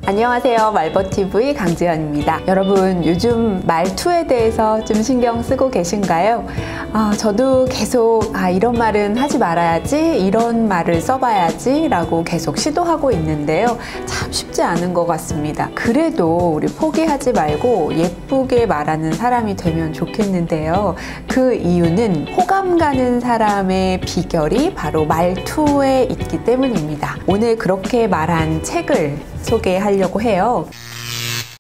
안녕하세요. 말버TV 강지연입니다. 여러분, 요즘 말투에 대해서 좀 신경 쓰고 계신가요? 저도 계속 이런 말은 하지 말아야지, 이런 말을 써봐야지 라고 계속 시도하고 있는데요. 참 쉽지 않은 것 같습니다. 그래도 우리 포기하지 말고 예쁘게 말하는 사람이 되면 좋겠는데요. 그 이유는 호감 가는 사람의 비결이 바로 말투에 있기 때문입니다. 오늘 그렇게 말한 책을 소개하려고 해요.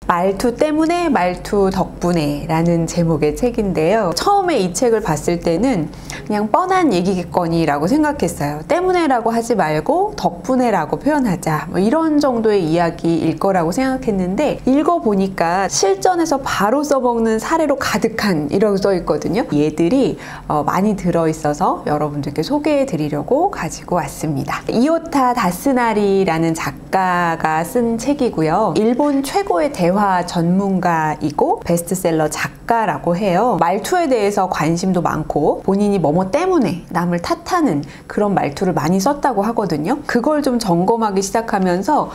말투 때문에 말투 덕분에 라는 제목의 책인데요. 처음에 이 책을 봤을 때는 그냥 뻔한 얘기겠거니라고 생각했어요. 때문에 라고 하지 말고 덕분에 라고 표현하자, 이런 정도의 이야기일 거라고 생각했는데 읽어보니까 실전에서 바로 써먹는 사례로 가득한 이라고 써있거든요. 얘들이 많이 들어있어서 여러분들께 소개해 드리려고 가지고 왔습니다. 이오타 다스나리라는 작가가 쓴 책이고요. 일본 최고의 대화 전문가이고 베스트셀러 작가라고 해요. 말투에 대해서 관심도 많고 본인이 뭐뭐 때문에 남을 탓하는 그런 말투를 많이 썼다고 하거든요. 그걸 좀 점검하기 시작하면서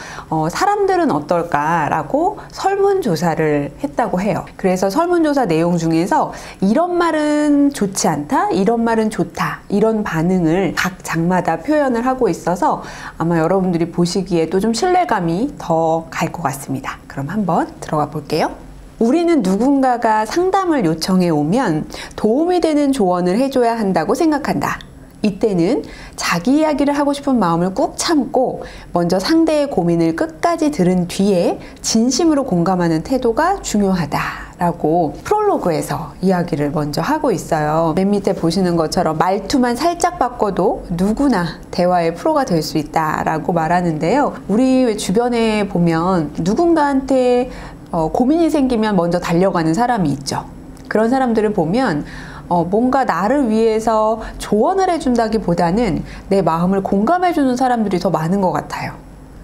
사람들은 어떨까라고 설문조사를 했다고 해요. 그래서 설문조사 내용 중에서 이런 말은 좋지 않다, 이런 말은 좋다, 이런 반응을 각 장마다 표현을 하고 있어서 아마 여러분들이 보시기에도 좀 신뢰감이 더 갈 것 같습니다. 그럼 한번 들어가 볼게요. 우리는 누군가가 상담을 요청해 오면 도움이 되는 조언을 해줘야 한다고 생각한다. 이때는 자기 이야기를 하고 싶은 마음을 꾹 참고 먼저 상대의 고민을 끝까지 들은 뒤에 진심으로 공감하는 태도가 중요하다라고 프롤로그에서 이야기를 먼저 하고 있어요. 맨 밑에 보시는 것처럼 말투만 살짝 바꿔도 누구나 대화의 프로가 될 수 있다라고 말하는데요. 우리 주변에 보면 누군가한테 고민이 생기면 먼저 달려가는 사람이 있죠. 그런 사람들을 보면 뭔가 나를 위해서 조언을 해준다기보다는 내 마음을 공감해주는 사람들이 더 많은 것 같아요.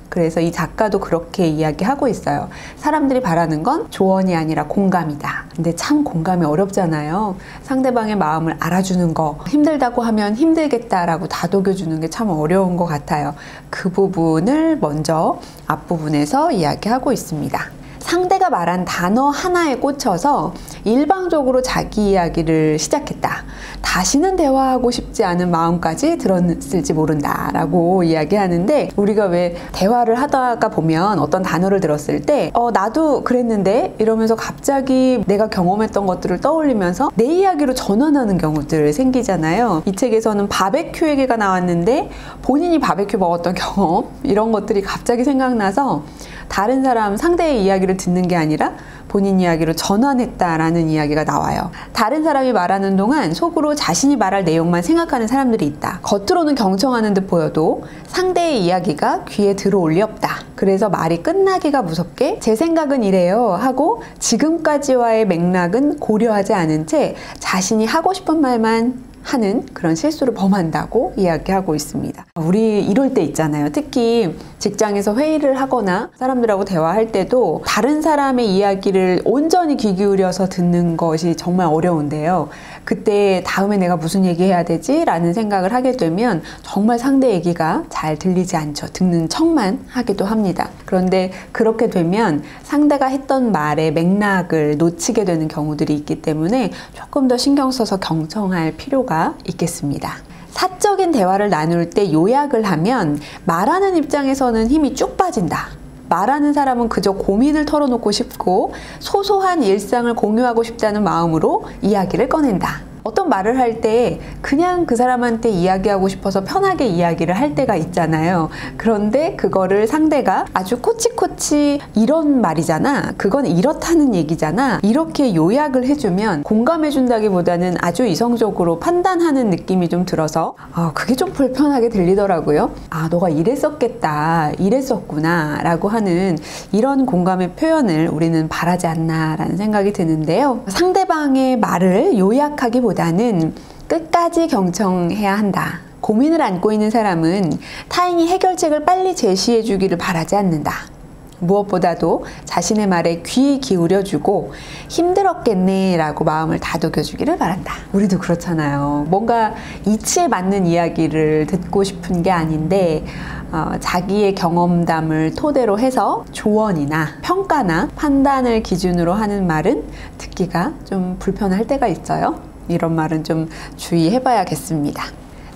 그래서 이 작가도 그렇게 이야기하고 있어요. 사람들이 바라는 건 조언이 아니라 공감이다. 근데 참 공감이 어렵잖아요. 상대방의 마음을 알아주는 거, 힘들다고 하면 힘들겠다라고 다독여주는 게 참 어려운 것 같아요. 그 부분을 먼저 앞부분에서 이야기하고 있습니다. 상대가 말한 단어 하나에 꽂혀서 일방적으로 자기 이야기를 시작했다. 다시는 대화하고 싶지 않은 마음까지 들었을지 모른다 라고 이야기하는데, 우리가 왜 대화를 하다가 보면 어떤 단어를 들었을 때 나도 그랬는데 이러면서 갑자기 내가 경험했던 것들을 떠올리면서 내 이야기로 전환하는 경우들 생기잖아요. 이 책에서는 바베큐 얘기가 나왔는데 본인이 바베큐 먹었던 경험, 이런 것들이 갑자기 생각나서 다른 사람, 상대의 이야기를 듣는 게 아니라 본인 이야기로 전환했다라는 이야기가 나와요. 다른 사람이 말하는 동안 속으로 자신이 말할 내용만 생각하는 사람들이 있다. 겉으로는 경청하는 듯 보여도 상대의 이야기가 귀에 들어올 리 없다. 그래서 말이 끝나기가 무섭게 제 생각은 이래요 하고 지금까지와의 맥락은 고려하지 않은 채 자신이 하고 싶은 말만 하는 그런 실수를 범한다고 이야기하고 있습니다. 우리 이럴 때 있잖아요. 특히 직장에서 회의를 하거나 사람들하고 대화할 때도 다른 사람의 이야기를 온전히 귀 기울여서 듣는 것이 정말 어려운데요. 그때 다음에 내가 무슨 얘기 해야 되지? 라는 생각을 하게 되면 정말 상대 얘기가 잘 들리지 않죠. 듣는 척만 하기도 합니다. 그런데 그렇게 되면 상대가 했던 말의 맥락을 놓치게 되는 경우들이 있기 때문에 조금 더 신경 써서 경청할 필요가 있겠습니다. 사적인 대화를 나눌 때 요약을 하면 말하는 입장에서는 힘이 쭉 빠진다. 말하는 사람은 그저 고민을 털어놓고 싶고 소소한 일상을 공유하고 싶다는 마음으로 이야기를 꺼낸다. 어떤 말을 할 때 그냥 그 사람한테 이야기하고 싶어서 편하게 이야기를 할 때가 있잖아요. 그런데 그거를 상대가 아주 코치코치 이런 말이잖아, 그건 이렇다는 얘기잖아, 이렇게 요약을 해주면 공감해준다기보다는 아주 이성적으로 판단하는 느낌이 좀 들어서 그게 좀 불편하게 들리더라고요. 너가 이랬었겠다, 이랬었구나 라고 하는 이런 공감의 표현을 우리는 바라지 않나 라는 생각이 드는데요. 상대방의 말을 요약하기보다는 끝까지 경청해야 한다. 고민을 안고 있는 사람은 타인이 해결책을 빨리 제시해 주기를 바라지 않는다. 무엇보다도 자신의 말에 귀 기울여주고 힘들었겠네 라고 마음을 다독여주기를 바란다. 우리도 그렇잖아요. 뭔가 이치에 맞는 이야기를 듣고 싶은 게 아닌데 자기의 경험담을 토대로 해서 조언이나 평가나 판단을 기준으로 하는 말은 듣기가 좀 불편할 때가 있어요. 이런 말은 좀 주의해 봐야겠습니다.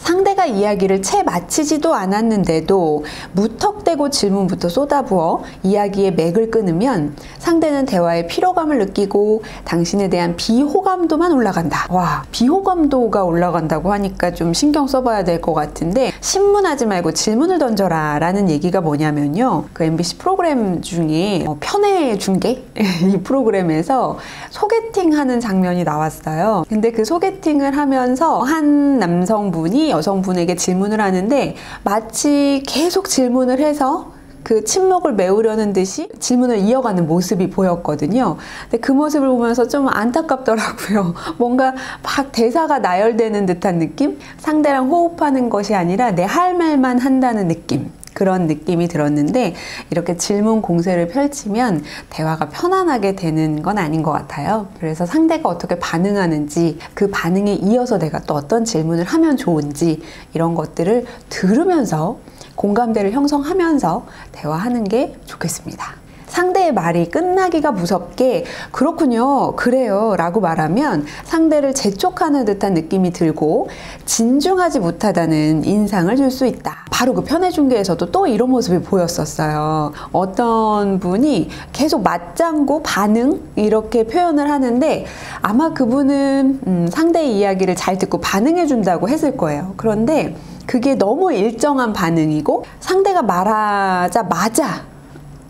상대가 이야기를 채 마치지도 않았는데도 무턱대고 질문부터 쏟아부어 이야기의 맥을 끊으면 상대는 대화에 피로감을 느끼고 당신에 대한 비호감도만 올라간다. 와, 비호감도가 올라간다고 하니까 좀 신경 써봐야 될 것 같은데, 신문하지 말고 질문을 던져라 라는 얘기가 뭐냐면요, 그 MBC 프로그램 중에 편의 중계? 이 프로그램에서 소개팅 하는 장면이 나왔어요. 근데 그 소개팅을 하면서 한 남성분이 여성분에게 질문을 하는데 마치 계속 질문을 해서 그 침묵을 메우려는 듯이 질문을 이어가는 모습이 보였거든요. 근데 그 모습을 보면서 좀 안타깝더라고요. 뭔가 막 대사가 나열되는 듯한 느낌? 상대랑 호흡하는 것이 아니라 내 할 말만 한다는 느낌. 그런 느낌이 들었는데, 이렇게 질문 공세를 펼치면 대화가 편안하게 되는 건 아닌 것 같아요. 그래서 상대가 어떻게 반응하는지, 그 반응에 이어서 내가 또 어떤 질문을 하면 좋은지, 이런 것들을 들으면서 공감대를 형성하면서 대화하는 게 좋겠습니다. 상대의 말이 끝나기가 무섭게 그렇군요, 그래요 라고 말하면 상대를 재촉하는 듯한 느낌이 들고 진중하지 못하다는 인상을 줄 수 있다. 바로 그 편의 중계에서도 또 이런 모습이 보였었어요. 어떤 분이 계속 맞장구, 반응 이렇게 표현을 하는데 아마 그분은 상대의 이야기를 잘 듣고 반응해 준다고 했을 거예요. 그런데 그게 너무 일정한 반응이고 상대가 말하자마자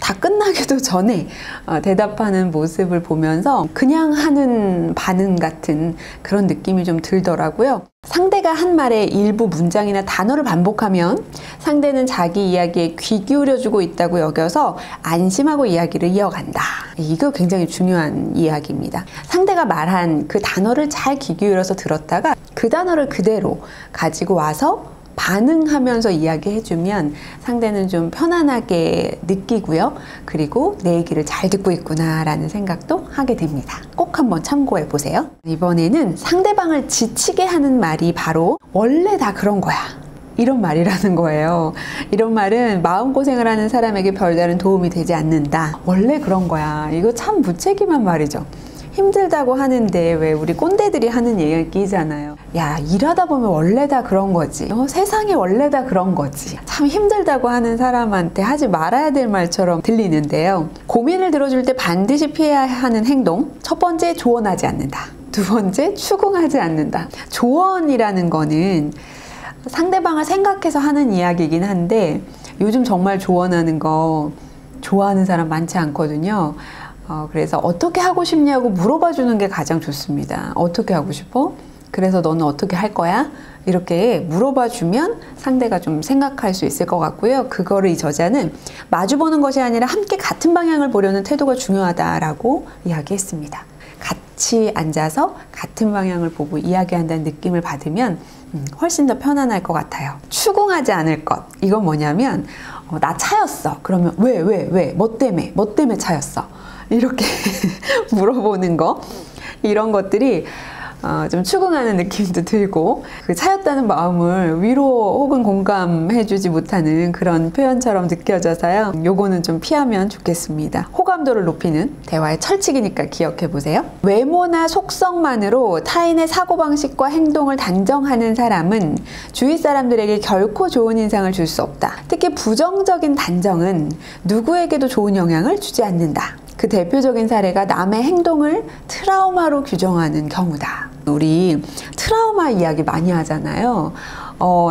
다 끝나기도 전에 대답하는 모습을 보면서 그냥 하는 반응 같은 그런 느낌이 좀 들더라고요. 상대가 한 말의 일부 문장이나 단어를 반복하면 상대는 자기 이야기에 귀 기울여주고 있다고 여겨서 안심하고 이야기를 이어간다. 이거 굉장히 중요한 이야기입니다. 상대가 말한 그 단어를 잘 귀 기울여서 들었다가 그 단어를 그대로 가지고 와서 반응하면서 이야기해주면 상대는 좀 편안하게 느끼고요. 그리고 내 얘기를 잘 듣고 있구나 라는 생각도 하게 됩니다. 꼭 한번 참고해 보세요. 이번에는 상대방을 지치게 하는 말이 바로 원래 다 그런 거야, 이런 말이라는 거예요. 이런 말은 마음고생을 하는 사람에게 별다른 도움이 되지 않는다. 원래 그런 거야. 이거 참 무책임한 말이죠. 힘들다고 하는데 왜 우리 꼰대들이 하는 얘기잖아요. 야, 일하다 보면 원래 다 그런 거지. 세상에 원래 다 그런 거지. 참 힘들다고 하는 사람한테 하지 말아야 될 말처럼 들리는데요. 고민을 들어줄 때 반드시 피해야 하는 행동. 첫 번째, 조언하지 않는다. 두 번째, 추궁하지 않는다. 조언이라는 거는 상대방을 생각해서 하는 이야기이긴 한데 요즘 정말 조언하는 거 좋아하는 사람 많지 않거든요. 그래서 어떻게 하고 싶냐고 물어봐 주는 게 가장 좋습니다. 어떻게 하고 싶어? 그래서 너는 어떻게 할 거야? 이렇게 물어봐 주면 상대가 좀 생각할 수 있을 것 같고요. 그거를 이 저자는 마주보는 것이 아니라 함께 같은 방향을 보려는 태도가 중요하다라고 이야기했습니다. 같이 앉아서 같은 방향을 보고 이야기한다는 느낌을 받으면 훨씬 더 편안할 것 같아요. 추궁하지 않을 것. 이건 뭐냐면 나 차였어. 그러면 왜? 뭐 때문에 차였어? 이렇게 물어보는 거, 이런 것들이 좀 추궁하는 느낌도 들고 그 차였다는 마음을 위로 혹은 공감해주지 못하는 그런 표현처럼 느껴져서요. 요거는 좀 피하면 좋겠습니다. 호감도를 높이는 대화의 철칙이니까 기억해 보세요. 외모나 속성만으로 타인의 사고방식과 행동을 단정하는 사람은 주위 사람들에게 결코 좋은 인상을 줄 수 없다. 특히 부정적인 단정은 누구에게도 좋은 영향을 주지 않는다. 그 대표적인 사례가 남의 행동을 트라우마로 규정하는 경우다. 우리 트라우마 이야기 많이 하잖아요.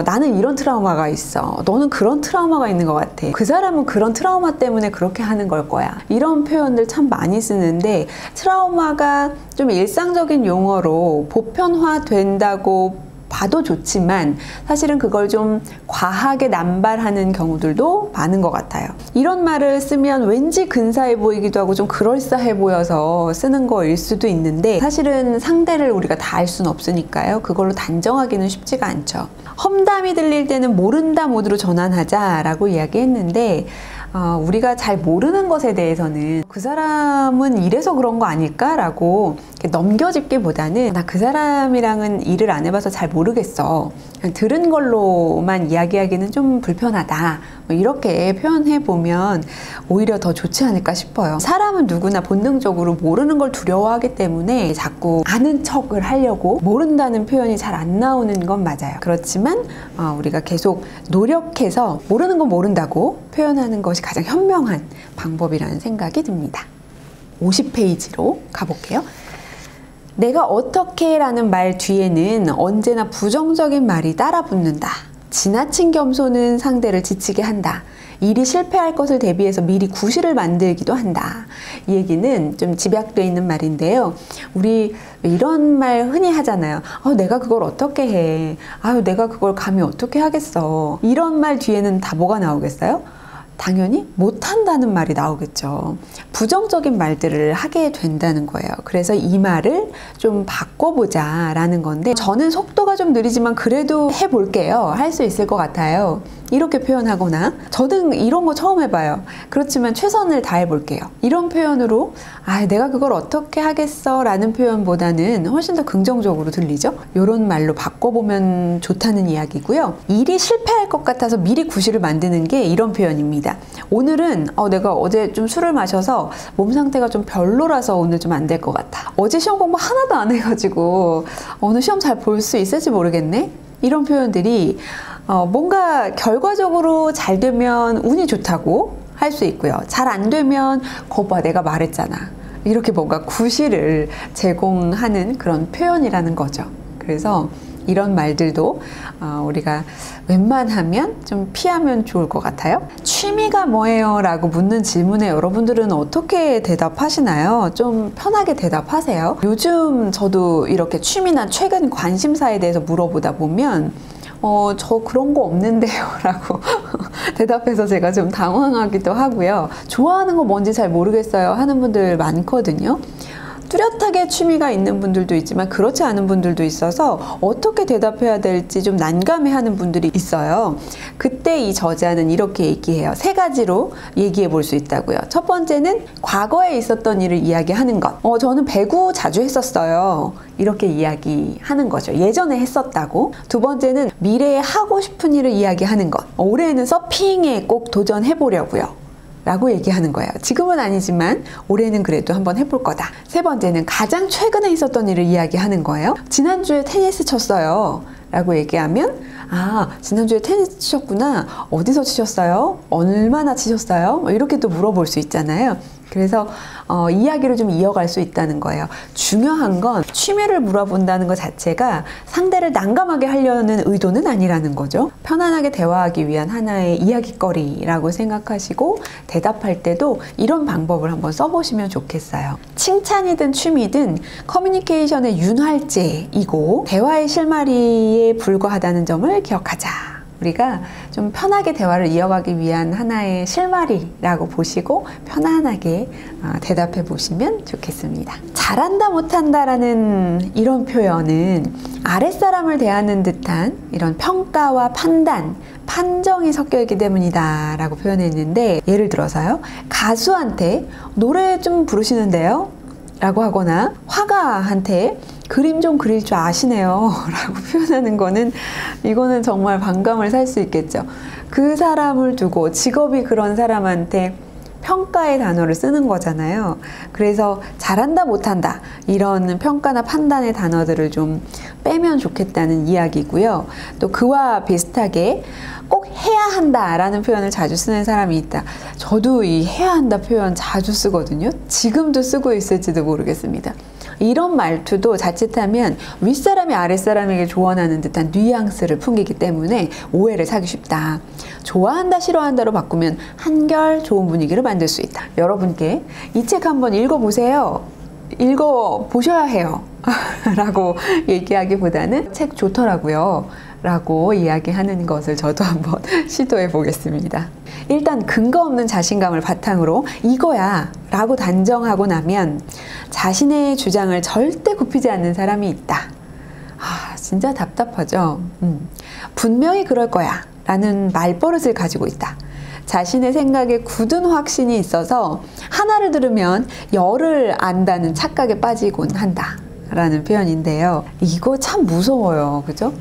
나는 이런 트라우마가 있어. 너는 그런 트라우마가 있는 것 같아. 그 사람은 그런 트라우마 때문에 그렇게 하는 걸 거야. 이런 표현들 참 많이 쓰는데 트라우마가 좀 일상적인 용어로 보편화된다고 봐도 좋지만 사실은 그걸 좀 과하게 남발하는 경우들도 많은 것 같아요. 이런 말을 쓰면 왠지 근사해 보이기도 하고 좀 그럴싸해 보여서 쓰는 거일 수도 있는데 사실은 상대를 우리가 다 알 수는 없으니까요. 그걸로 단정하기는 쉽지가 않죠. 험담이 들릴 때는 모른다 모드로 전환하자 라고 이야기했는데 우리가 잘 모르는 것에 대해서는 그 사람은 이래서 그런 거 아닐까라고 넘겨짚기보다는 나 그 사람이랑은 일을 안 해봐서 잘 모르겠어. 그냥 들은 걸로만 이야기하기는 좀 불편하다. 이렇게 표현해 보면 오히려 더 좋지 않을까 싶어요. 사람은 누구나 본능적으로 모르는 걸 두려워하기 때문에 자꾸 아는 척을 하려고 모른다는 표현이 잘 안 나오는 건 맞아요. 그렇지만 우리가 계속 노력해서 모르는 건 모른다고 표현하는 것이 가장 현명한 방법이라는 생각이 듭니다. 50페이지로 가볼게요. 내가 어떻게 라는 말 뒤에는 언제나 부정적인 말이 따라 붙는다. 지나친 겸손은 상대를 지치게 한다. 일이 실패할 것을 대비해서 미리 구실을 만들기도 한다. 이 얘기는 좀 집약되어 있는 말인데요. 우리 이런 말 흔히 하잖아요. 내가 그걸 어떻게 해? 내가 그걸 감히 어떻게 하겠어? 이런 말 뒤에는 다 뭐가 나오겠어요? 당연히 못한다는 말이 나오겠죠. 부정적인 말들을 하게 된다는 거예요. 그래서 이 말을 좀 바꿔보자 라는 건데, 저는 속도가 좀 느리지만 그래도 해볼게요. 할 수 있을 것 같아요. 이렇게 표현하거나, 저는 이런 거 처음 해봐요. 그렇지만 최선을 다해볼게요. 이런 표현으로 내가 그걸 어떻게 하겠어 라는 표현보다는 훨씬 더 긍정적으로 들리죠. 이런 말로 바꿔보면 좋다는 이야기고요. 일이 실패할 것 같아서 미리 구실을 만드는 게 이런 표현입니다. 오늘은 내가 어제 좀 술을 마셔서 몸 상태가 좀 별로라서 오늘 좀 안 될 것 같아. 어제 시험 공부 하나도 안 해가지고 오늘 시험 잘 볼 수 있을지 모르겠네. 이런 표현들이 뭔가 결과적으로 잘 되면 운이 좋다고 할 수 있고요. 잘 안 되면 거봐 내가 말했잖아. 이렇게 뭔가 구실을 제공하는 그런 표현이라는 거죠. 그래서 이런 말들도 우리가 웬만하면 좀 피하면 좋을 것 같아요. 취미가 뭐예요? 라고 묻는 질문에 여러분들은 어떻게 대답하시나요? 좀 편하게 대답하세요. 요즘 저도 이렇게 취미나 최근 관심사에 대해서 물어보다 보면 저 그런 거 없는데요 라고 대답해서 제가 좀 당황하기도 하고요. 좋아하는 거 뭔지 잘 모르겠어요 하는 분들 많거든요. 뚜렷하게 취미가 있는 분들도 있지만 그렇지 않은 분들도 있어서 어떻게 대답해야 될지 좀 난감해하는 분들이 있어요. 그때 이 저자는 이렇게 얘기해요. 3가지로 얘기해 볼 수 있다고요. 첫 번째는 과거에 있었던 일을 이야기하는 것. 저는 배구 자주 했었어요. 이렇게 이야기하는 거죠. 예전에 했었다고. 두 번째는 미래에 하고 싶은 일을 이야기하는 것. 올해는 서핑에 꼭 도전해 보려고요. 라고 얘기하는 거예요. 지금은 아니지만 올해는 그래도 한번 해볼 거다. 세 번째는 가장 최근에 있었던 일을 이야기하는 거예요. 지난주에 테니스 쳤어요. 라고 얘기하면 지난주에 테니스 치셨구나. 어디서 치셨어요? 얼마나 치셨어요? 이렇게 또 물어볼 수 있잖아요. 그래서 이야기를 좀 이어갈 수 있다는 거예요. 중요한 건 취미를 물어본다는 것 자체가 상대를 난감하게 하려는 의도는 아니라는 거죠. 편안하게 대화하기 위한 하나의 이야기거리라고 생각하시고 대답할 때도 이런 방법을 한번 써보시면 좋겠어요. 칭찬이든 취미든 커뮤니케이션의 윤활제이고 대화의 실마리에 불과하다는 점을 기억하자. 우리가 좀 편하게 대화를 이어가기 위한 하나의 실마리라고 보시고 편안하게 대답해 보시면 좋겠습니다. 잘한다 못한다 라는 이런 표현은 아랫사람을 대하는 듯한 이런 평가와 판단, 판정이 섞여 있기 때문이다 라고 표현했는데, 예를 들어서요, 가수한테 노래 좀 부르시는데요? 라고 하거나 화가한테 그림 좀 그릴 줄 아시네요 라고 표현하는 거는, 이거는 정말 반감을 살 수 있겠죠. 그 사람을 두고 직업이 그런 사람한테 평가의 단어를 쓰는 거잖아요. 그래서 잘한다 못한다 이런 평가나 판단의 단어들을 좀 빼면 좋겠다는 이야기고요. 또 그와 비슷하게 꼭 해야 한다 라는 표현을 자주 쓰는 사람이 있다. 저도 이 해야 한다 표현 자주 쓰거든요. 지금도 쓰고 있을지도 모르겠습니다. 이런 말투도 자칫하면 윗사람이 아랫사람에게 조언하는 듯한 뉘앙스를 풍기기 때문에 오해를 사기 쉽다. 좋아한다 싫어한다로 바꾸면 한결 좋은 분위기를 만들 수 있다. 여러분께 이 책 한번 읽어보세요. 읽어보셔야 해요 라고 얘기하기보다는 책 좋더라고요 라고 이야기하는 것을 저도 한번 시도해 보겠습니다. 일단 근거 없는 자신감을 바탕으로 이거야 라고 단정하고 나면 자신의 주장을 절대 굽히지 않는 사람이 있다. 진짜 답답하죠. 분명히 그럴 거야 라는 말버릇을 가지고 있다. 자신의 생각에 굳은 확신이 있어서 하나를 들으면 열을 안다는 착각에 빠지곤 한다 라는 표현인데요. 이거 참 무서워요. 그죠?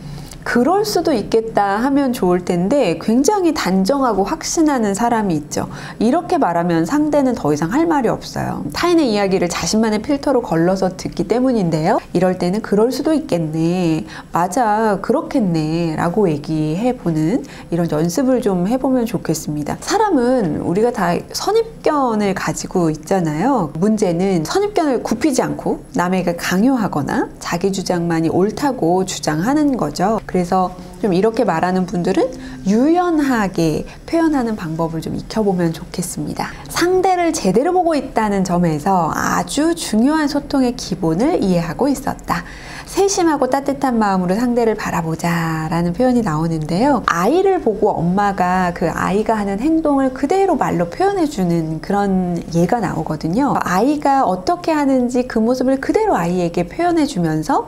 그럴 수도 있겠다 하면 좋을 텐데 굉장히 단정하고 확신하는 사람이 있죠. 이렇게 말하면 상대는 더 이상 할 말이 없어요. 타인의 이야기를 자신만의 필터로 걸러서 듣기 때문인데요. 이럴 때는 그럴 수도 있겠네, 맞아, 그렇겠네 라고 얘기해보는 이런 연습을 좀 해보면 좋겠습니다. 사람은 우리가 다 선입견을 가지고 있잖아요. 문제는 선입견을 굽히지 않고 남에게 강요하거나 자기 주장만이 옳다고 주장하는 거죠. 그래서 좀 이렇게 말하는 분들은 유연하게 표현하는 방법을 좀 익혀보면 좋겠습니다. 상대를 제대로 보고 있다는 점에서 아주 중요한 소통의 기본을 이해하고 있었다. 세심하고 따뜻한 마음으로 상대를 바라보자 라는 표현이 나오는데요. 아이를 보고 엄마가 그 아이가 하는 행동을 그대로 말로 표현해주는 그런 예가 나오거든요. 아이가 어떻게 하는지 그 모습을 그대로 아이에게 표현해주면서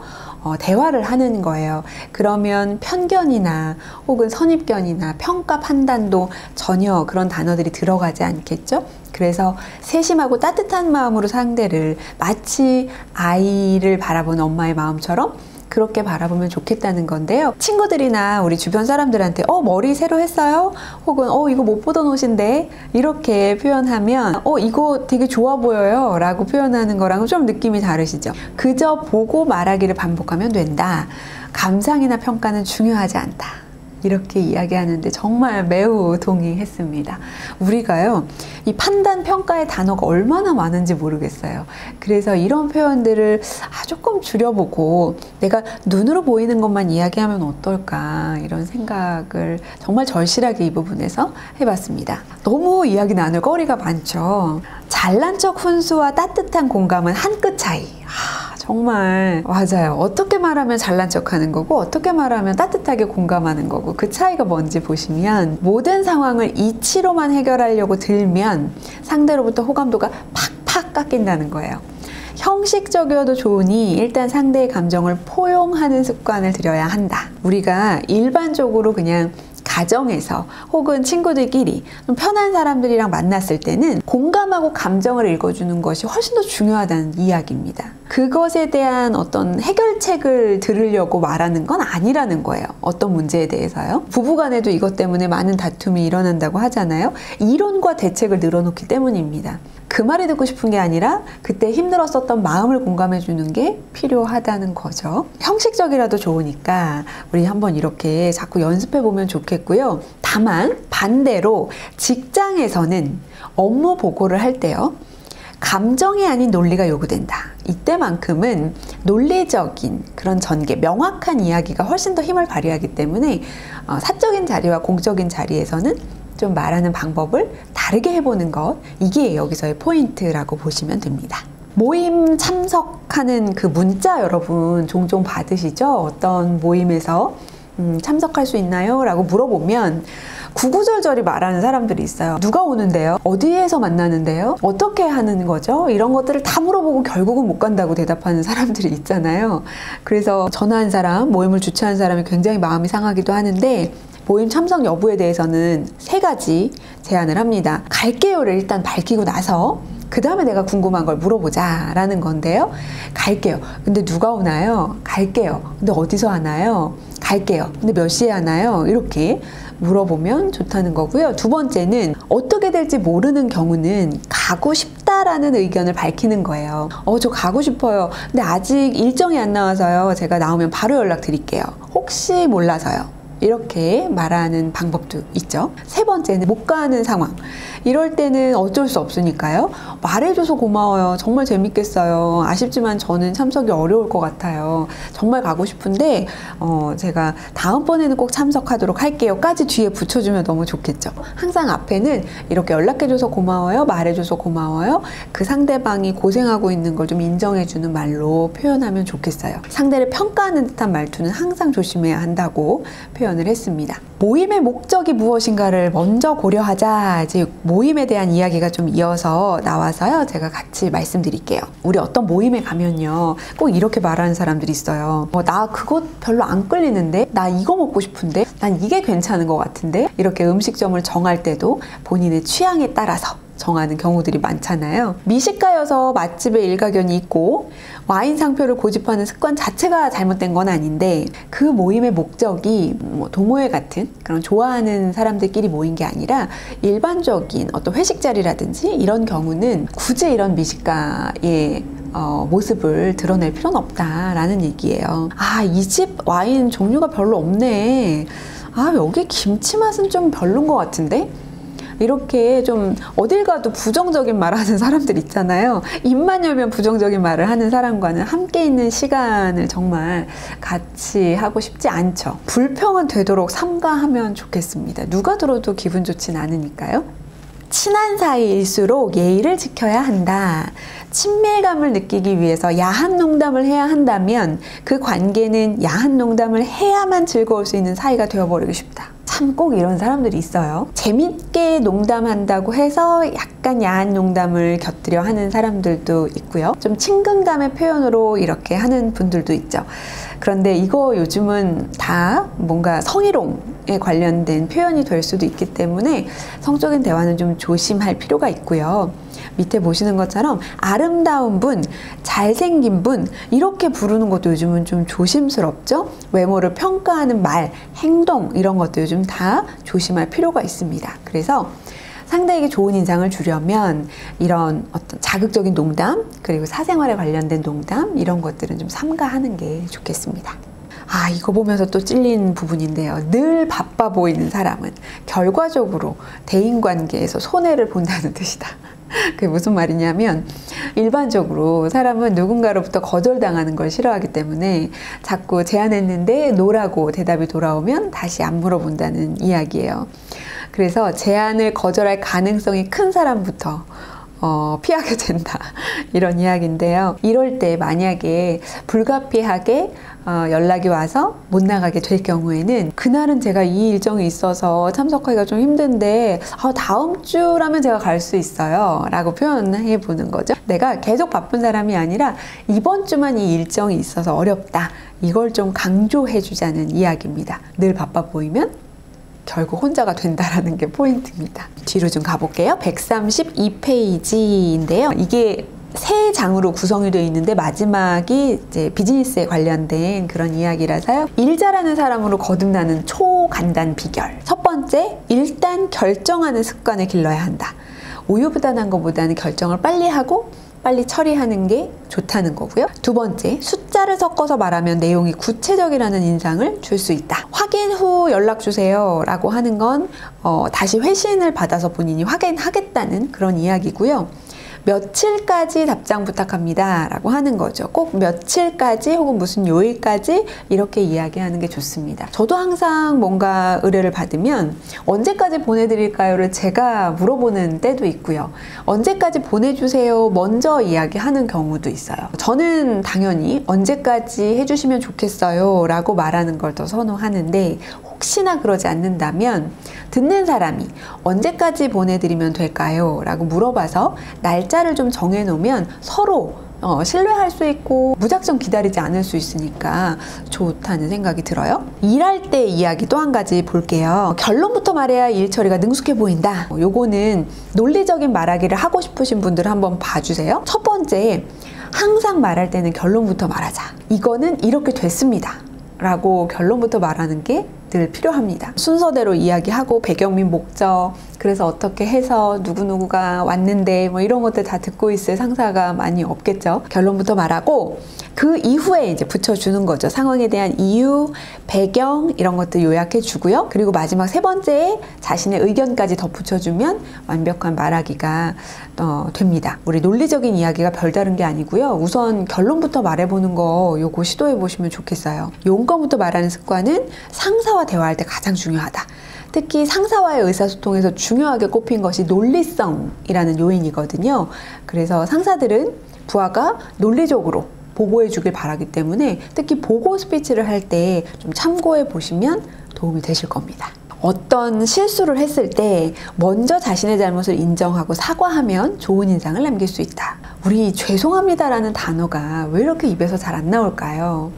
대화를 하는 거예요. 그러면 편견이나 혹은 선입견이나 평가 판단도 전혀 그런 단어들이 들어가지 않겠죠? 그래서 세심하고 따뜻한 마음으로 상대를 마치 아이를 바라보는 엄마의 마음처럼 그렇게 바라보면 좋겠다는 건데요. 친구들이나 우리 주변 사람들한테 머리 새로 했어요? 혹은 이거 못 보던 옷인데? 이렇게 표현하면 이거 되게 좋아 보여요 라고 표현하는 거랑은 좀 느낌이 다르시죠? 그저 보고 말하기를 반복하면 된다. 감상이나 평가는 중요하지 않다. 이렇게 이야기하는데 정말 매우 동의했습니다. 우리가요, 이 판단, 평가의 단어가 얼마나 많은지 모르겠어요. 그래서 이런 표현들을 조금 줄여보고 내가 눈으로 보이는 것만 이야기하면 어떨까, 이런 생각을 정말 절실하게 이 부분에서 해봤습니다. 너무 이야기 나눌 거리가 많죠. 잘난 척 훈수와 따뜻한 공감은 한 끗 차이. 정말 맞아요. 어떻게 말하면 잘난 척하는 거고 어떻게 말하면 따뜻하게 공감하는 거고 그 차이가 뭔지 보시면, 모든 상황을 이치로만 해결하려고 들면 상대로부터 호감도가 팍팍 깎인다는 거예요. 형식적이어도 좋으니 일단 상대의 감정을 포용하는 습관을 들여야 한다. 우리가 일반적으로 그냥 가정에서 혹은 친구들끼리 좀 편한 사람들이랑 만났을 때는 공감하고 감정을 읽어주는 것이 훨씬 더 중요하다는 이야기입니다. 그것에 대한 어떤 해결책을 들으려고 말하는 건 아니라는 거예요. 어떤 문제에 대해서요. 부부간에도 이것 때문에 많은 다툼이 일어난다고 하잖아요. 이론과 대책을 늘어놓기 때문입니다. 그 말이 듣고 싶은 게 아니라 그때 힘들었었던 마음을 공감해 주는 게 필요하다는 거죠. 형식적이라도 좋으니까 우리 한번 이렇게 자꾸 연습해 보면 좋겠고요. 다만 반대로 직장에서는 업무 보고를 할 때요, 감정이 아닌 논리가 요구된다. 이때만큼은 논리적인 그런 전개, 명확한 이야기가 훨씬 더 힘을 발휘하기 때문에 사적인 자리와 공적인 자리에서는 좀 말하는 방법을 다르게 해보는 것, 이게 여기서의 포인트라고 보시면 됩니다. 모임 참석하는 그 문자 여러분 종종 받으시죠? 어떤 모임에서 참석할 수 있나요? 라고 물어보면 구구절절히 말하는 사람들이 있어요. 누가 오는데요? 어디에서 만나는데요? 어떻게 하는 거죠? 이런 것들을 다 물어보고 결국은 못 간다고 대답하는 사람들이 있잖아요. 그래서 전화한 사람, 모임을 주최한 사람이 굉장히 마음이 상하기도 하는데, 모임 참석 여부에 대해서는 3가지 제안을 합니다. 갈게요를 일단 밝히고 나서 그 다음에 내가 궁금한 걸 물어보자 라는 건데요. 갈게요. 근데 누가 오나요? 갈게요. 근데 어디서 하나요? 갈게요. 근데 몇 시에 하나요? 이렇게 물어보면 좋다는 거고요. 2번째는 어떻게 될지 모르는 경우는 가고 싶다라는 의견을 밝히는 거예요. 저 가고 싶어요. 근데 아직 일정이 안 나와서요. 제가 나오면 바로 연락드릴게요. 혹시 몰라서요. 이렇게 말하는 방법도 있죠. 3번째는 못 가는 상황. 이럴 때는 어쩔 수 없으니까요. 말해줘서 고마워요. 정말 재밌겠어요. 아쉽지만 저는 참석이 어려울 것 같아요. 정말 가고 싶은데 제가 다음번에는 꼭 참석하도록 할게요. 까지 뒤에 붙여주면 너무 좋겠죠. 항상 앞에는 이렇게 연락해줘서 고마워요. 말해줘서 고마워요. 그 상대방이 고생하고 있는 걸 좀 인정해주는 말로 표현하면 좋겠어요. 상대를 평가하는 듯한 말투는 항상 조심해야 한다고 표현을 했습니다. 모임의 목적이 무엇인가를 먼저 고려하자. 이제 모임에 대한 이야기가 좀 이어서 나와서요. 제가 같이 말씀드릴게요. 우리 어떤 모임에 가면요. 꼭 이렇게 말하는 사람들이 있어요. 나 그거 별로 안 끌리는데? 나 이거 먹고 싶은데? 난 이게 괜찮은 것 같은데? 이렇게 음식점을 정할 때도 본인의 취향에 따라서 정하는 경우들이 많잖아요. 미식가여서 맛집에 일가견이 있고 와인 상표를 고집하는 습관 자체가 잘못된 건 아닌데 그 모임의 목적이 동호회 같은 그런 좋아하는 사람들끼리 모인 게 아니라 일반적인 어떤 회식 자리라든지 이런 경우는 굳이 이런 미식가의 모습을 드러낼 필요는 없다라는 얘기예요. 아, 이 집 와인 종류가 별로 없네. 아, 여기 김치 맛은 좀 별론 것 같은데? 이렇게 좀 어딜 가도 부정적인 말 하는 사람들 있잖아요. 입만 열면 부정적인 말을 하는 사람과는 함께 있는 시간을 정말 같이 하고 싶지 않죠. 불평은 되도록 삼가하면 좋겠습니다. 누가 들어도 기분 좋진 않으니까요. 친한 사이일수록 예의를 지켜야 한다. 친밀감을 느끼기 위해서 야한 농담을 해야 한다면 그 관계는 야한 농담을 해야만 즐거울 수 있는 사이가 되어버리고 싶다. 참 꼭 이런 사람들이 있어요. 재밌게 농담한다고 해서 약간 야한 농담을 곁들여 하는 사람들도 있고요. 좀 친근감의 표현으로 이렇게 하는 분들도 있죠. 그런데 이거 요즘은 다 뭔가 성희롱에 관련된 표현이 될 수도 있기 때문에 성적인 대화는 좀 조심할 필요가 있고요. 밑에 보시는 것처럼 아름다운 분, 잘생긴 분 이렇게 부르는 것도 요즘은 좀 조심스럽죠. 외모를 평가하는 말, 행동 이런 것도 요즘 다 조심할 필요가 있습니다. 그래서 상대에게 좋은 인상을 주려면 이런 어떤 자극적인 농담 그리고 사생활에 관련된 농담 이런 것들은 좀 삼가하는 게 좋겠습니다. 아, 이거 보면서 또 찔린 부분인데요. 늘 바빠 보이는 사람은 결과적으로 대인관계에서 손해를 본다는 뜻이다. 그게 무슨 말이냐면 일반적으로 사람은 누군가로부터 거절당하는 걸 싫어하기 때문에 자꾸 제안했는데 노라고 대답이 돌아오면 다시 안 물어본다는 이야기예요. 그래서 제안을 거절할 가능성이 큰 사람부터 피하게 된다 이런 이야기인데요. 이럴 때 만약에 불가피하게 연락이 와서 못 나가게 될 경우에는 그날은 제가 이 일정이 있어서 참석하기가 좀 힘든데 다음 주라면 제가 갈 수 있어요 라고 표현해 보는 거죠. 내가 계속 바쁜 사람이 아니라 이번 주만 이 일정이 있어서 어렵다 이걸 좀 강조해 주자는 이야기입니다. 늘 바빠 보이면 결국 혼자가 된다라는 게 포인트입니다. 뒤로 좀 가볼게요. 132페이지인데요. 이게 세 장으로 구성이 되어 있는데 마지막이 이제 비즈니스에 관련된 그런 이야기라서요. 일 잘하는 사람으로 거듭나는 초간단 비결. 첫 번째, 일단 결정하는 습관을 길러야 한다. 우유부단한 것보다는 결정을 빨리 하고 빨리 처리하는 게 좋다는 거고요. 두 번째, 숫자를 섞어서 말하면 내용이 구체적이라는 인상을 줄 수 있다. 확인 후 연락 주세요 라고 하는 건 다시 회신을 받아서 본인이 확인하겠다는 그런 이야기고요. 며칠까지 답장 부탁합니다 라고 하는 거죠. 꼭 며칠까지 혹은 무슨 요일까지 이렇게 이야기하는 게 좋습니다. 저도 항상 뭔가 의뢰를 받으면 언제까지 보내드릴까요를 제가 물어보는 때도 있고요. 언제까지 보내주세요 먼저 이야기하는 경우도 있어요. 저는 당연히 언제까지 해주시면 좋겠어요 라고 말하는 걸 더 선호하는데 혹시나 그러지 않는다면 듣는 사람이 언제까지 보내드리면 될까요? 라고 물어봐서 날짜를 좀 정해놓으면 서로 신뢰할 수 있고 무작정 기다리지 않을 수 있으니까 좋다는 생각이 들어요. 일할 때 이야기 또 한 가지 볼게요. 결론부터 말해야 일 처리가 능숙해 보인다. 요거는 논리적인 말하기를 하고 싶으신 분들 한번 봐주세요. 첫 번째, 항상 말할 때는 결론부터 말하자. 이거는 이렇게 됐습니다 라고 결론부터 말하는 게 늘 필요합니다. 순서대로 이야기하고 배경 및 목적, 그래서 어떻게 해서 누구누구가 왔는데 뭐 이런 것들 다 듣고 있을 상사가 많이 없겠죠. 결론부터 말하고 그 이후에 이제 붙여주는 거죠. 상황에 대한 이유, 배경 이런 것들 요약해 주고요. 그리고 마지막 세 번째에 자신의 의견까지 덧붙여주면 완벽한 말하기가 됩니다. 우리 논리적인 이야기가 별다른 게 아니고요. 우선 결론부터 말해보는 거 요거 시도해 보시면 좋겠어요. 용건부터 말하는 습관은 상사와 대화할 때 가장 중요하다. 특히 상사와의 의사소통에서 중요하게 꼽힌 것이 논리성이라는 요인이거든요. 그래서 상사들은 부하가 논리적으로 보고해 주길 바라기 때문에 특히 보고 스피치를 할 때 좀 참고해 보시면 도움이 되실 겁니다. 어떤 실수를 했을 때 먼저 자신의 잘못을 인정하고 사과하면 좋은 인상을 남길 수 있다. 우리 죄송합니다라는 단어가 왜 이렇게 입에서 잘 안 나올까요?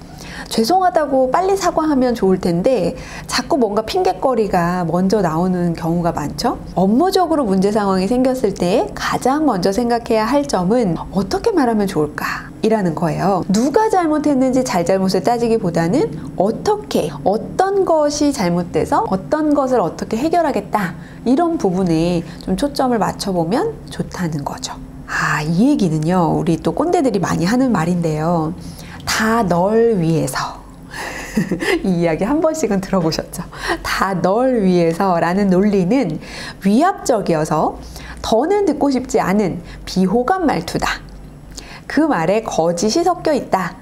죄송하다고 빨리 사과하면 좋을 텐데 자꾸 뭔가 핑곗거리가 먼저 나오는 경우가 많죠. 업무적으로 문제 상황이 생겼을 때 가장 먼저 생각해야 할 점은 어떻게 말하면 좋을까? 이라는 거예요. 누가 잘못했는지 잘잘못을 따지기보다는 어떤 것이 잘못돼서 어떤 것을 어떻게 해결하겠다, 이런 부분에 좀 초점을 맞춰보면 좋다는 거죠. 이 얘기는요, 우리 또 꼰대들이 많이 하는 말인데요. 다 널 위해서. 이 이야기 한 번씩은 들어보셨죠? 다 널 위해서 라는 논리는 위압적이어서 더는 듣고 싶지 않은 비호감 말투다. 그 말에 거짓이 섞여 있다.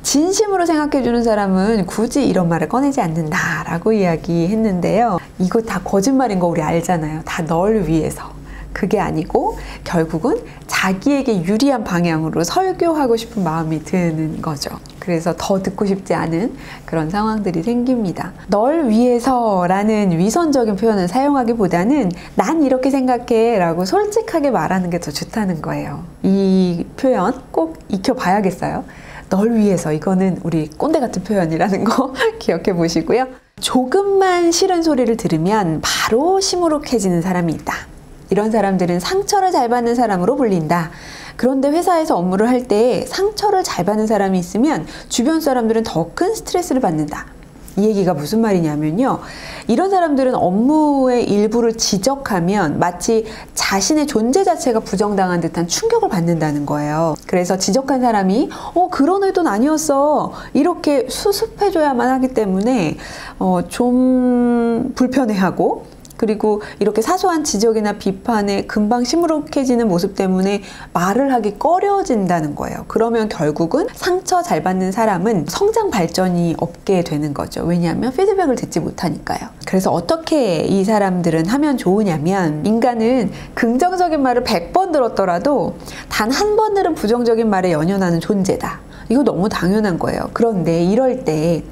진심으로 생각해주는 사람은 굳이 이런 말을 꺼내지 않는다 라고 이야기했는데요. 이거 다 거짓말인 거 우리 알잖아요. 다 널 위해서. 그게 아니고 결국은 자기에게 유리한 방향으로 설교하고 싶은 마음이 드는 거죠. 그래서 더 듣고 싶지 않은 그런 상황들이 생깁니다. 널 위해서 라는 위선적인 표현을 사용하기보다는 난 이렇게 생각해 라고 솔직하게 말하는 게 더 좋다는 거예요. 이 표현 꼭 익혀봐야겠어요. 널 위해서, 이거는 우리 꼰대 같은 표현이라는 거 기억해 보시고요. 조금만 싫은 소리를 들으면 바로 시무룩해지는 사람이 있다. 이런 사람들은 상처를 잘 받는 사람으로 불린다. 그런데 회사에서 업무를 할 때 상처를 잘 받는 사람이 있으면 주변 사람들은 더 큰 스트레스를 받는다. 이 얘기가 무슨 말이냐면요. 이런 사람들은 업무의 일부를 지적하면 마치 자신의 존재 자체가 부정당한 듯한 충격을 받는다는 거예요. 그래서 지적한 사람이 그런 의도는 아니었어, 이렇게 수습해줘야만 하기 때문에 좀 불편해하고, 그리고 이렇게 사소한 지적이나 비판에 금방 시무룩해지는 모습 때문에 말을 하기 꺼려진다는 거예요. 그러면 결국은 상처 잘 받는 사람은 성장 발전이 없게 되는 거죠. 왜냐하면 피드백을 듣지 못하니까요. 그래서 어떻게 이 사람들은 하면 좋으냐면, 인간은 긍정적인 말을 100번 들었더라도 단 한 번 들은 부정적인 말에 연연하는 존재다. 이거 너무 당연한 거예요. 그런데 이럴 때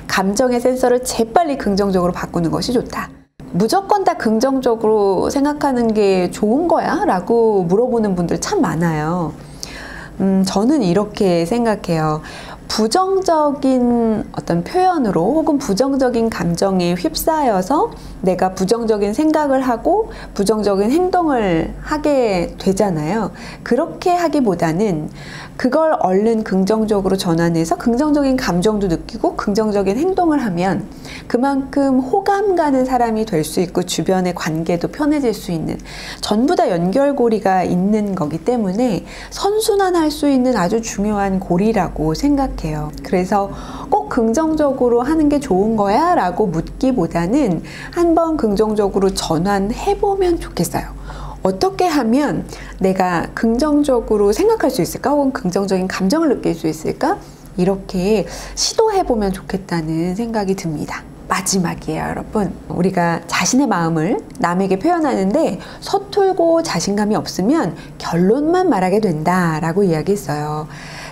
감정의 센서를 재빨리 긍정적으로 바꾸는 것이 좋다. 무조건 다 긍정적으로 생각하는 게 좋은 거야? 라고 물어보는 분들 참 많아요. 저는 이렇게 생각해요. 부정적인 어떤 표현으로 혹은 부정적인 감정에 휩싸여서 내가 부정적인 생각을 하고 부정적인 행동을 하게 되잖아요. 그렇게 하기보다는 그걸 얼른 긍정적으로 전환해서 긍정적인 감정도 느끼고 긍정적인 행동을 하면 그만큼 호감 가는 사람이 될 수 있고 주변의 관계도 편해질 수 있는, 전부 다 연결고리가 있는 거기 때문에 선순환할 수 있는 아주 중요한 고리라고 생각해요. 그래서 꼭 긍정적으로 하는 게 좋은 거야? 라고 묻기보다는 한번 긍정적으로 전환해보면 좋겠어요. 어떻게 하면 내가 긍정적으로 생각할 수 있을까? 혹은 긍정적인 감정을 느낄 수 있을까? 이렇게 시도해보면 좋겠다는 생각이 듭니다. 마지막이에요, 여러분. 우리가 자신의 마음을 남에게 표현하는데 서툴고 자신감이 없으면 결론만 말하게 된다라고 이야기했어요.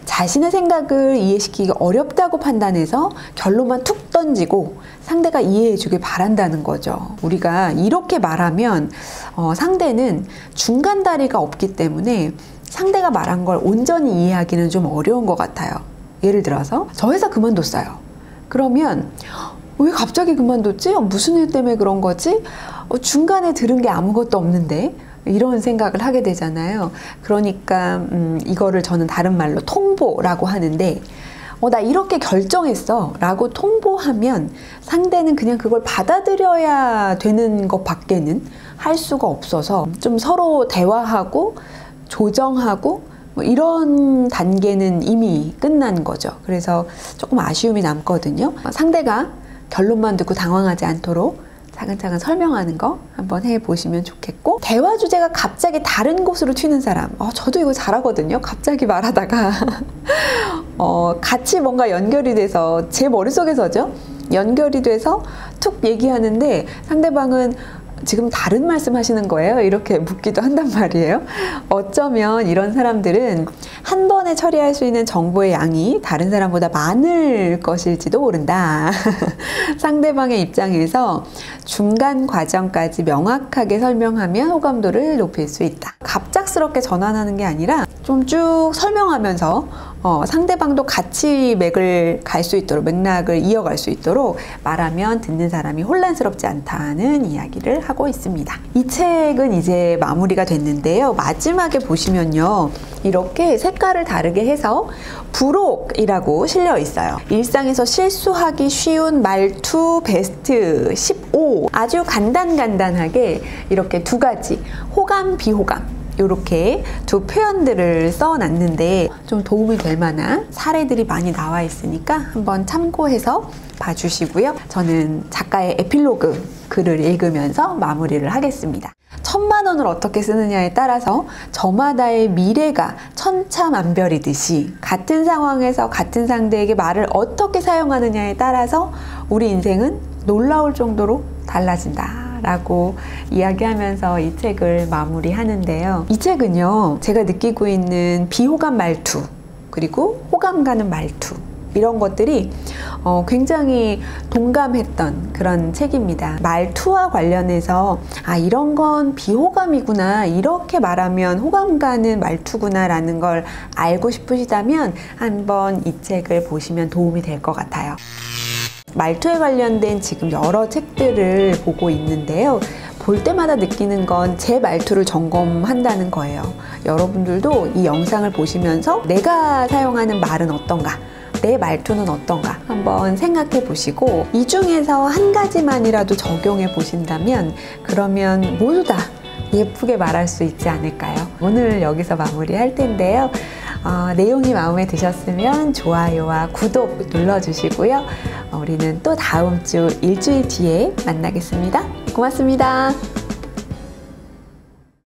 자신의 생각을 이해시키기 어렵다고 판단해서 결론만 툭 던지고 상대가 이해해 주길 바란다는 거죠. 우리가 이렇게 말하면 상대는 중간 다리가 없기 때문에 상대가 말한 걸 온전히 이해하기는 좀 어려운 것 같아요. 예를 들어서 저 회사 그만뒀어요. 그러면 왜 갑자기 그만뒀지? 무슨 일 때문에 그런 거지? 중간에 들은 게 아무것도 없는데? 이런 생각을 하게 되잖아요. 그러니까 이거를 저는 다른 말로 통보라고 하는데, 나 이렇게 결정했어 라고 통보하면 상대는 그냥 그걸 받아들여야 되는 것 밖에는 할 수가 없어서 좀 서로 대화하고 조정하고 이런 단계는 이미 끝난 거죠. 그래서 조금 아쉬움이 남거든요. 상대가 결론만 듣고 당황하지 않도록 차근차근 설명하는 거 한번 해보시면 좋겠고, 대화 주제가 갑자기 다른 곳으로 튀는 사람, 저도 이거 잘하거든요. 갑자기 말하다가 같이 뭔가 연결이 돼서 제 머릿속에서죠. 연결이 돼서 툭 얘기하는데 상대방은 지금 다른 말씀 하시는 거예요? 이렇게 묻기도 한단 말이에요. 어쩌면 이런 사람들은 한 번에 처리할 수 있는 정보의 양이 다른 사람보다 많을 것일지도 모른다. 상대방의 입장에서 중간 과정까지 명확하게 설명하면 호감도를 높일 수 있다. 갑작스럽게 전환하는 게 아니라 좀 쭉 설명하면서 상대방도 같이 맥락을 이어갈 수 있도록 말하면 듣는 사람이 혼란스럽지 않다는 이야기를 하고 있습니다. 이 책은 이제 마무리가 됐는데요. 마지막에 보시면요, 이렇게 색깔을 다르게 해서 부록이라고 실려 있어요. 일상에서 실수하기 쉬운 말투 베스트 15. 아주 간단하게 이렇게 두 가지, 호감, 비호감, 이렇게 두 표현들을 써놨는데 좀 도움이 될 만한 사례들이 많이 나와 있으니까 한번 참고해서 봐주시고요. 저는 작가의 에필로그 글을 읽으면서 마무리를 하겠습니다. 1000만 원을 어떻게 쓰느냐에 따라서 저마다의 미래가 천차만별이듯이 같은 상황에서 같은 상대에게 말을 어떻게 사용하느냐에 따라서 우리 인생은 놀라울 정도로 달라진다 라고 이야기하면서 이 책을 마무리하는데요. 이 책은요, 제가 느끼고 있는 비호감 말투 그리고 호감 가는 말투, 이런 것들이 굉장히 동감했던 그런 책입니다. 말투와 관련해서 이런 건 비호감이구나, 이렇게 말하면 호감 가는 말투구나 라는 걸 알고 싶으시다면 한번 이 책을 보시면 도움이 될 것 같아요. 말투에 관련된 지금 여러 책들을 보고 있는데요. 볼 때마다 느끼는 건 제 말투를 점검한다는 거예요. 여러분들도 이 영상을 보시면서 내가 사용하는 말은 어떤가? 내 말투는 어떤가? 한번 생각해 보시고 이 중에서 한 가지만이라도 적용해 보신다면 그러면 모두 다 예쁘게 말할 수 있지 않을까요? 오늘 여기서 마무리할 텐데요. 내용이 마음에 드셨으면 좋아요와 구독 눌러주시고요. 우리는 또 다음 주 일주일 뒤에 만나겠습니다. 고맙습니다.